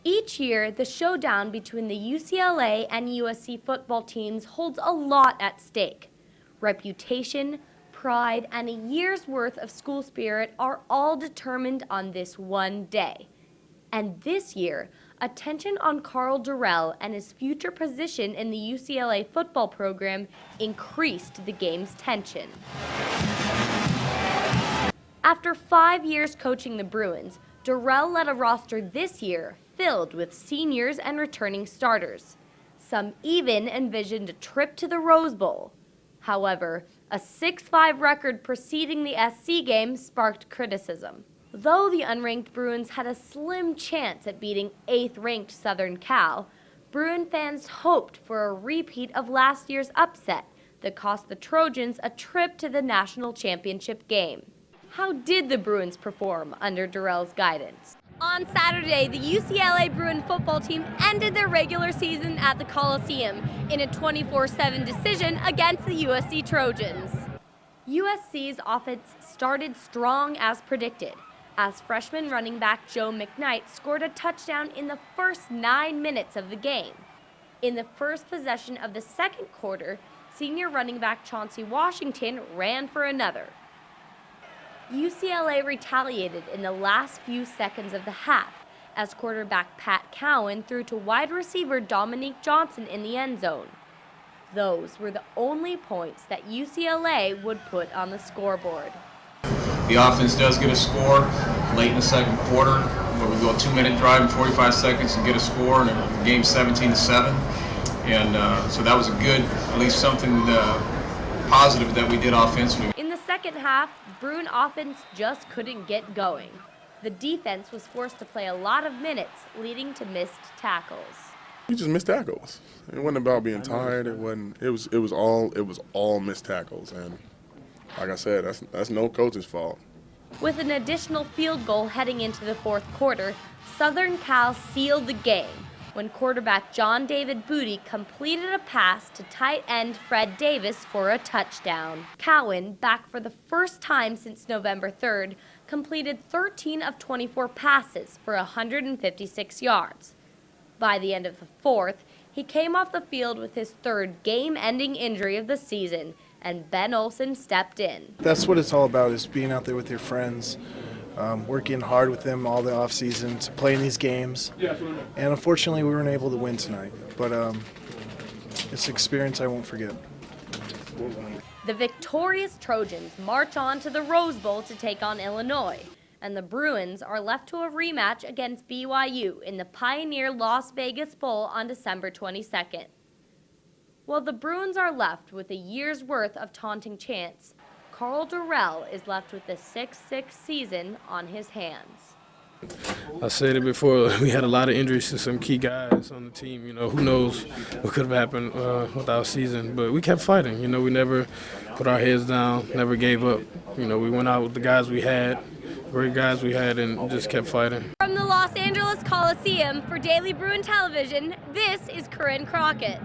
Each year, the showdown between the UCLA and USC football teams holds a lot at stake. Reputation, pride, and a year's worth of school spirit are all determined on this one day. And this year, attention on Karl Dorrell and his future position in the UCLA football program increased the game's tension. After 5 years coaching the Bruins, Dorrell led a roster this year filled with seniors and returning starters. Some even envisioned a trip to the Rose Bowl. However, a 6-5 record preceding the SC game sparked criticism. Though the unranked Bruins had a slim chance at beating 8th-ranked Southern Cal, Bruin fans hoped for a repeat of last year's upset that cost the Trojans a trip to the national championship game. How did the Bruins perform under Dorrell's guidance? On Saturday, the UCLA Bruin football team ended their regular season at the Coliseum in a 24-7 decision against the USC Trojans. USC's offense started strong as predicted, as freshman running back Joe McKnight scored a touchdown in the first 9 minutes of the game. In the first possession of the second quarter, senior running back Chauncey Washington ran for another. UCLA retaliated in the last few seconds of the half as quarterback Pat Cowan threw to wide receiver Dominique Johnson in the end zone. Those were the only points that UCLA would put on the scoreboard. The offense does get a score late in the second quarter, where we go a 2-minute drive in 45 seconds and get a score, and the game's 17-7. And so that was a good, at least something positive that we did offensively. In the second half, Bruin offense just couldn't get going. The defense was forced to play a lot of minutes, leading to missed tackles. We just missed tackles. It wasn't about being tired. It was all missed tackles, and like I said, that's no coach's fault. With an additional field goal heading into the fourth quarter, Southern Cal sealed the game when quarterback John David Booty completed a pass to tight end Fred Davis for a touchdown. Cowan, back for the first time since November 3rd, completed 13 of 24 passes for 156 yards. By the end of the fourth, he came off the field with his third game-ending injury of the season, and Ben Olsen stepped in. That's what it's all about, is being out there with your friends. Working hard with them all the offseason to play in these games. And unfortunately, we weren't able to win tonight. But it's an experience I won't forget. The victorious Trojans march on to the Rose Bowl to take on Illinois, and the Bruins are left to a rematch against BYU in the Pioneer Las Vegas Bowl on December 22nd. While the Bruins are left with a year's worth of taunting chance, Karl Dorrell is left with the 6-6 season on his hands. I said it before, we had a lot of injuries to some key guys on the team. You know, who knows what could have happened with our season. But we kept fighting. You know, we never put our heads down, never gave up. You know, we went out with the guys we had, great guys we had, and just kept fighting. From the Los Angeles Coliseum for Daily Bruin Television, this is Corinne Crockett.